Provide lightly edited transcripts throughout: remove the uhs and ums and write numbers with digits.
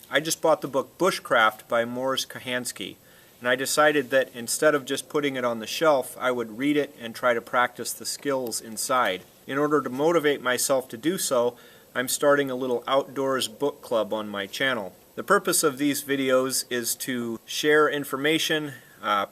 I just bought the book Bushcraft by Mors Kochanski, and I decided that instead of just putting it on the shelf, I would read it and try to practice the skills inside. In order to motivate myself to do so, I'm starting a little outdoors book club on my channel. The purpose of these videos is to share information,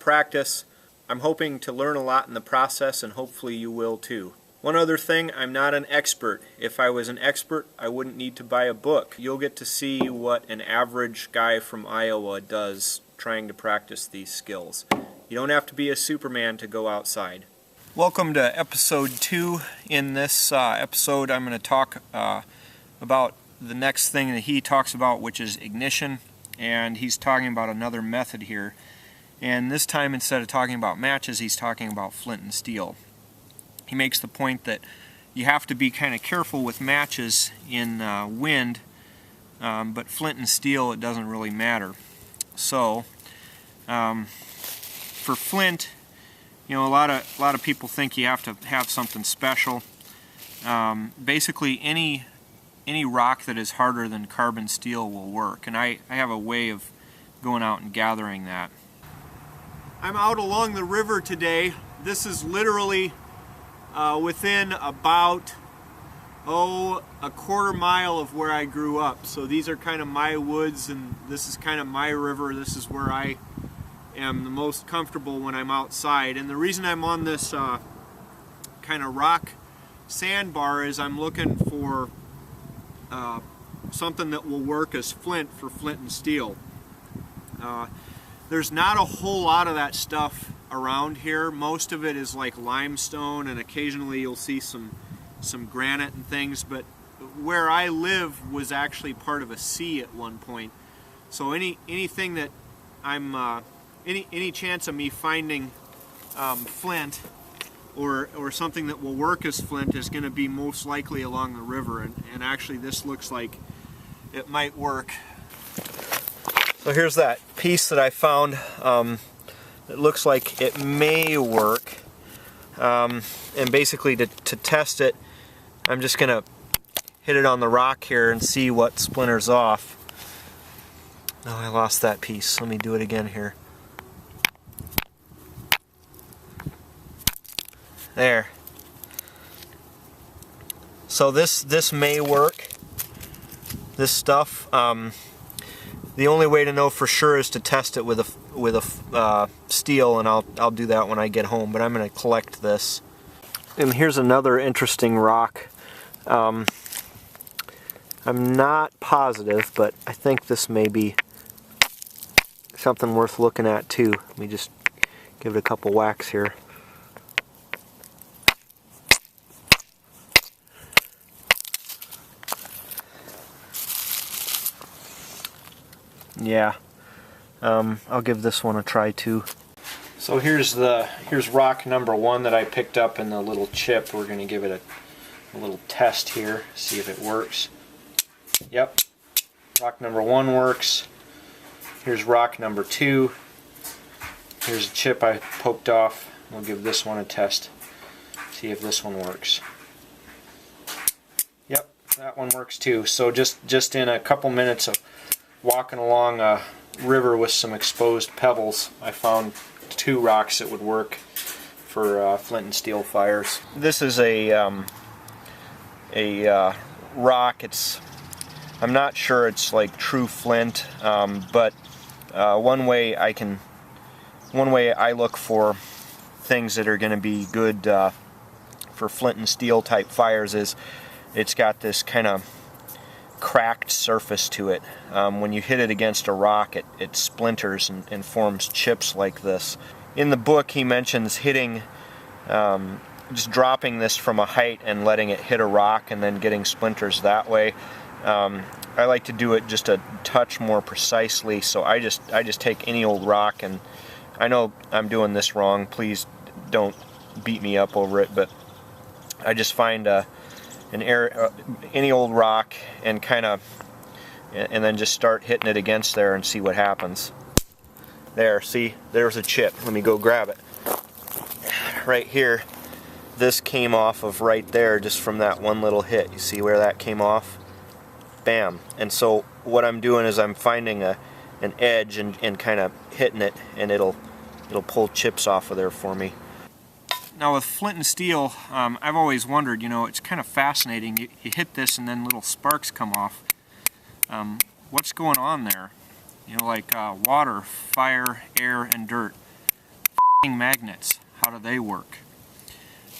practice. I'm hoping to learn a lot in the process, and hopefully you will too. One other thing, I'm not an expert. If I was an expert, I wouldn't need to buy a book. You'll get to see what an average guy from Iowa does trying to practice these skills. You don't have to be a Superman to go outside. Welcome to episode 2. In this episode, I'm going to talk about the next thing that he talks about, which is ignition, and he's talking about another method here. And this time, instead of talking about matches, he's talking about flint and steel. He makes the point that you have to be kind of careful with matches in wind, but flint and steel, it doesn't really matter. So, for flint, you know, a lot of people think you have to have something special. Basically, any rock that is harder than carbon steel will work, and I have a way of going out and gathering that. I'm out along the river today. This is literally within about a quarter mile of where I grew up. So these are kind of my woods, and this is kind of my river. This is where I am the most comfortable when I'm outside. And the reason I'm on this kind of rock sandbar is I'm looking for something that will work as flint for flint and steel. There's not a whole lot of that stuff around here. Most of it is like limestone, and occasionally you'll see some granite and things, but where I live was actually part of a sea at one point. So anything that I'm any chance of me finding flint or something that will work as flint is going to be most likely along the river, and actually this looks like it might work. So here's that piece that I found. It looks like it may work, and basically to test it, I'm just going to hit it on the rock here and see what splinters off. Oh, I lost that piece. Let me do it again here. There. So this may work. This stuff. The only way to know for sure is to test it with a steel, and I'll do that when I get home. But I'm going to collect this. And here's another interesting rock. I'm not positive, but I think this may be something worth looking at too. Let me just give it a couple whacks here. Yeah, I'll give this one a try too. So here's rock number 1 that I picked up in the little chip. We're going to give it a little test here, see if it works. Yep, rock number 1 works. Here's rock number 2. Here's a chip I poked off. We'll give this one a test, see if this one works. Yep, that one works too. So just in a couple minutes of walking along a river with some exposed pebbles, I found 2 rocks that would work for flint and steel fires. This is a rock. I'm not sure it's like true flint, but one way I look for things that are going to be good for flint and steel type fires is it's got this kind of cracked surface to it. When you hit it against a rock, it splinters and forms chips like this. In the book, he mentions hitting, just dropping this from a height and letting it hit a rock and then getting splinters that way. I like to do it just a touch more precisely, so I just take any old rock, and I know I'm doing this wrong. Please don't beat me up over it, but I just find any old rock and then just start hitting it against there and see what happens. There, see, there's a chip. Let me go grab it. Right here, this came off of right there just from that one little hit. You see where that came off? Bam. And so what I'm doing is I'm finding an edge and kind of hitting it, and it'll pull chips off of there for me. Now with flint and steel, I've always wondered, you know, it's kind of fascinating. You hit this and then little sparks come off. What's going on there? You know, like water, fire, air, and dirt. Magnets, how do they work?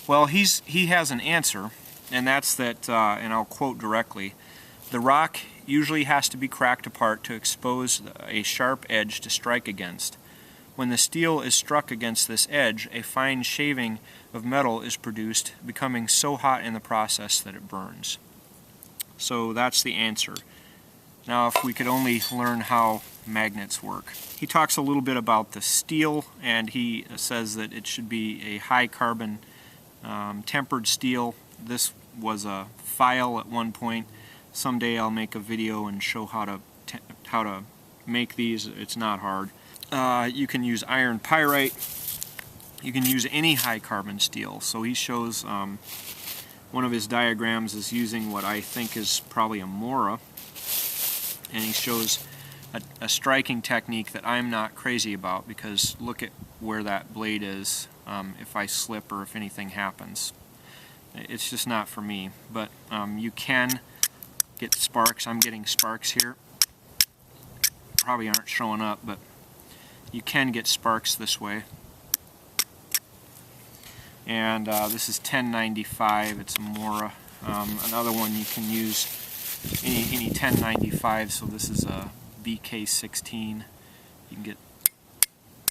Well, he has an answer, and that's that, and I'll quote directly, "The rock usually has to be cracked apart to expose a sharp edge to strike against. When the steel is struck against this edge, a fine shaving of metal is produced, becoming so hot in the process that it burns." So that's the answer. Now if we could only learn how magnets work. He talks a little bit about the steel, and he says that it should be a high carbon tempered steel. This was a file at one point. Someday I'll make a video and show how to make these. It's not hard. You can use iron pyrite. You can use any high carbon steel. So he shows one of his diagrams is using what I think is probably a Mora, and he shows a striking technique that I'm not crazy about, because look at where that blade is if I slip or if anything happens. It's just not for me, but you can get sparks. I'm getting sparks here. Probably aren't showing up, but you can get sparks this way. And this is 1095, it's a Mora. Another one you can use any 1095, so this is a BK16. You can get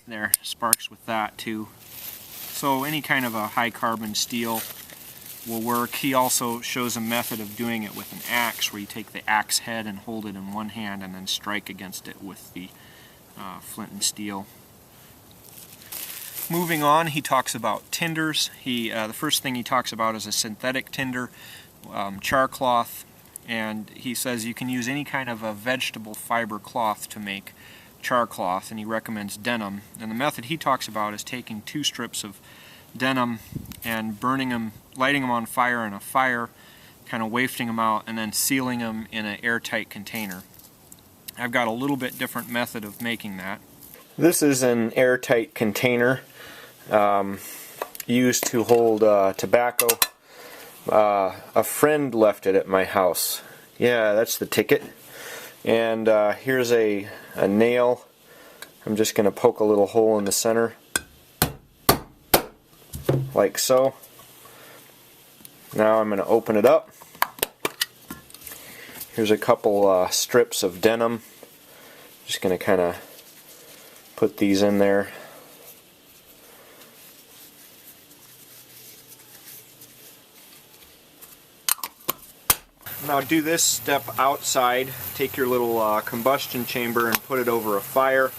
there sparks with that too. So any kind of a high carbon steel will work. He also shows a method of doing it with an axe, where you take the axe head and hold it in one hand and then strike against it with the flint and steel. Moving on, he talks about tinders. The first thing he talks about is a synthetic tinder, char cloth, and he says you can use any kind of a vegetable fiber cloth to make char cloth, and he recommends denim. And the method he talks about is taking 2 strips of denim and burning them, lighting them on fire in a fire, kind of wafting them out, and then sealing them in an airtight container. I've got a little bit different method of making that. This is an airtight container used to hold tobacco. A friend left it at my house. Yeah, that's the ticket. And here's a nail. I'm just going to poke a little hole in the center, like so. Now I'm going to open it up. Here's a couple strips of denim. Just going to kind of put these in there. Now do this step outside. Take your little combustion chamber and put it over a fire.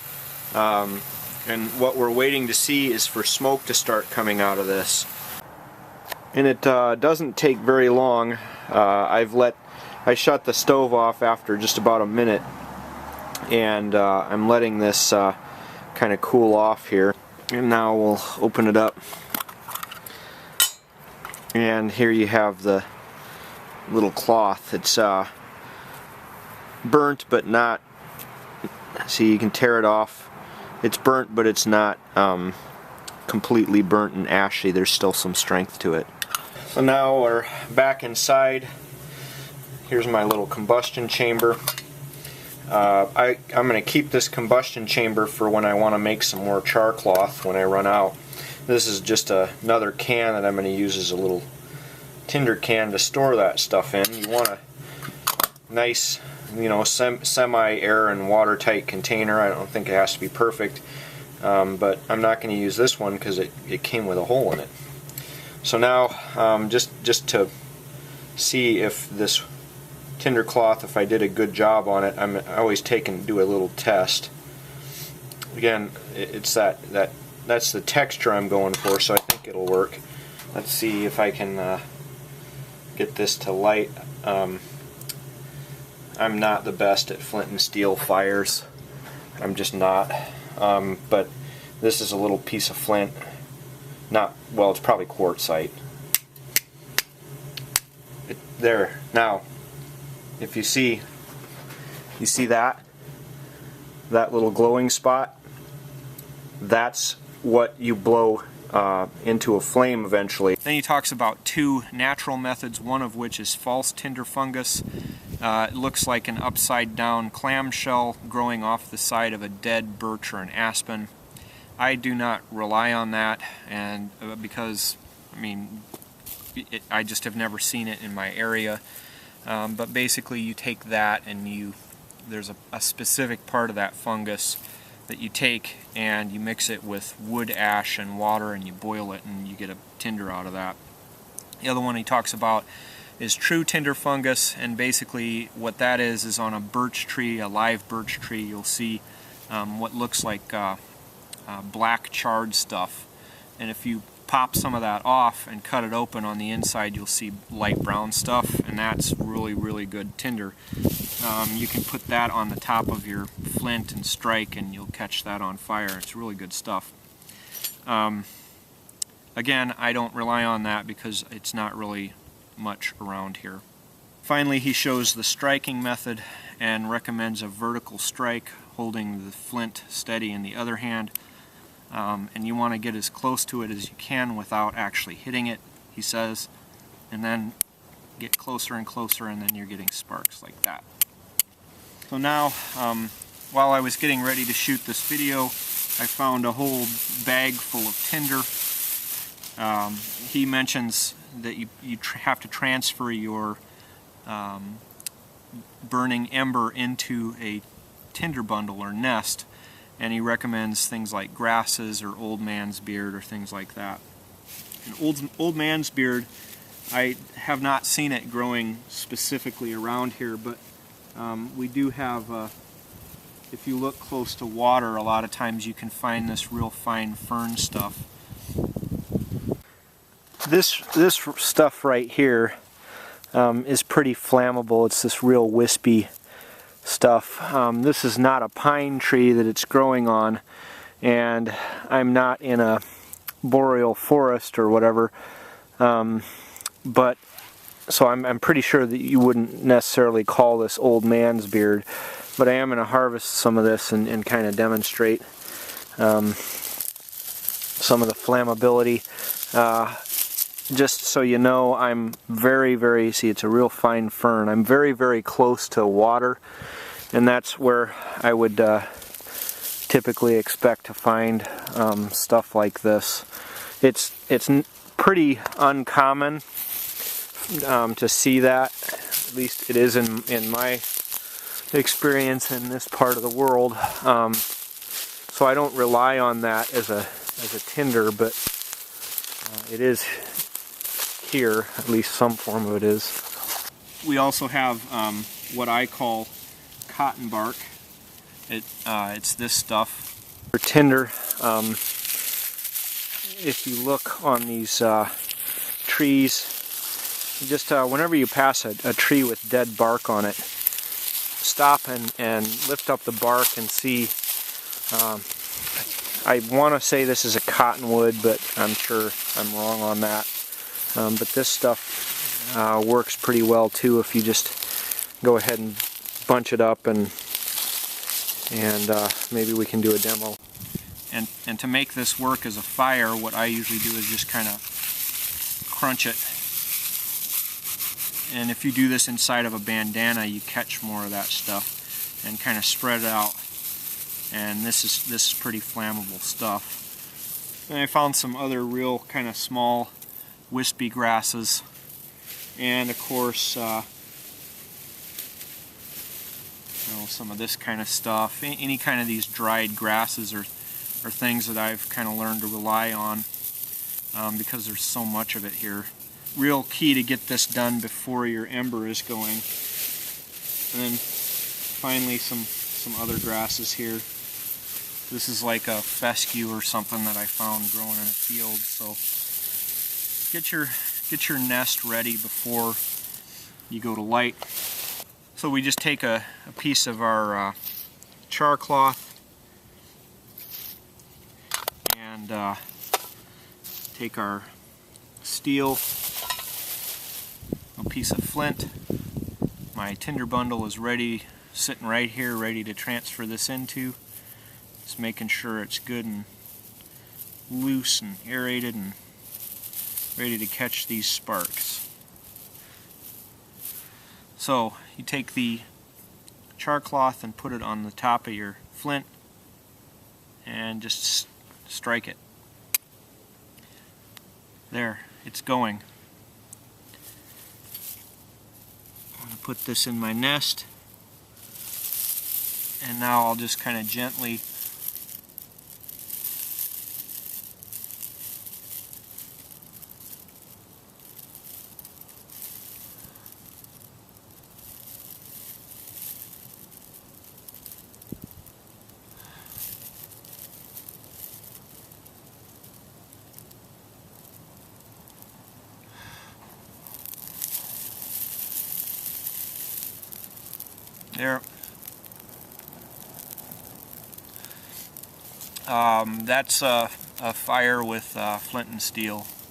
And what we're waiting to see is for smoke to start coming out of this. And it doesn't take very long. I shut the stove off after just about a minute, and I'm letting this kind of cool off here. And now we'll open it up, and here you have the little cloth. It's burnt but not, see, you can tear it off. It's burnt but it's not completely burnt and ashy. There's still some strength to it. So now we're back inside. Here's my little combustion chamber. I'm going to keep this combustion chamber for when I want to make some more char cloth when I run out. This is just another can that I'm going to use as a little tinder can to store that stuff in. You want a nice, you know, semi-air and watertight container. I don't think it has to be perfect, but I'm not going to use this one because it came with a hole in it. So now, just to see if this tinder cloth, if I did a good job on it, I always do a little test. Again, it's that's the texture I'm going for, so I think it'll work. Let's see if I can get this to light. I'm not the best at flint and steel fires. I'm just not. But this is a little piece of flint. Well, it's probably quartzite. There. Now, if you see, You see that? That little glowing spot? That's what you blow into a flame eventually. Then he talks about two natural methods, one of which is false tinder fungus. It looks like an upside down clamshell growing off the side of a dead birch or an aspen. I do not rely on that, and because I mean I just have never seen it in my area. But basically you take that and there's a specific part of that fungus that you take and you mix it with wood ash and water and you boil it and you get a tinder out of that. The other one he talks about is true tinder fungus, and basically what that is on a birch tree, a live birch tree, you'll see what looks like black charred stuff, and if you pop some of that off and cut it open on the inside, you'll see light brown stuff, and that's really good tinder. You can put that on the top of your flint and strike and you'll catch that on fire. It's really good stuff. Again, I don't rely on that because it's not really much around here. Finally, he shows the striking method and recommends a vertical strike, holding the flint steady in the other hand. And you want to get as close to it as you can without actually hitting it, he says, and then get closer and closer, and then you're getting sparks like that. So now, while I was getting ready to shoot this video, I found a whole bag full of tinder. He mentions that you have to transfer your burning ember into a tinder bundle or nest, and he recommends things like grasses or old man's beard or things like that. And old man's beard, I have not seen it growing specifically around here, but we do have, if you look close to water, a lot of times you can find this real fine fern stuff. This stuff right here is pretty flammable. It's this real wispy stuff. This is not a pine tree that it's growing on, and I'm not in a boreal forest or whatever, but so I'm pretty sure that you wouldn't necessarily call this old man's beard, but I am going to harvest some of this and kind of demonstrate some of the flammability. Just so you know, I'm very, see, it's a real fine fern. I'm very close to water, and that's where I would typically expect to find stuff like this. It's pretty uncommon to see that. At least it is in my experience in this part of the world. So I don't rely on that as a tinder, but it is here, at least some form of it is. We also have what I call cotton bark. It's this stuff. For tinder, if you look on these trees, just whenever you pass a tree with dead bark on it, stop and lift up the bark and see. I want to say this is a cottonwood, but I'm sure I'm wrong on that. But this stuff works pretty well too if you just go ahead and bunch it up, and maybe we can do a demo. And to make this work as a fire, what I usually do is just kind of crunch it. And if you do this inside of a bandana, you catch more of that stuff and kind of spread it out. And this is pretty flammable stuff. And I found some other real kind of small wispy grasses, and of course some of this kind of stuff. Any kind of these dried grasses are things that I've kind of learned to rely on because there's so much of it here. Real key to get this done before your ember is going. And then finally some other grasses here. This is like a fescue or something that I found growing in a field. So get your nest ready before you go to light. So we just take a piece of our char cloth and take our steel, a piece of flint. My tinder bundle is ready sitting right here ready to transfer this into. Just making sure it's good and loose and aerated and ready to catch these sparks. So you take the char cloth and put it on the top of your flint and just strike it. There, it's going. I'm going to put this in my nest, and now I'll just kind of gently there. That's a fire with Flint and Steel.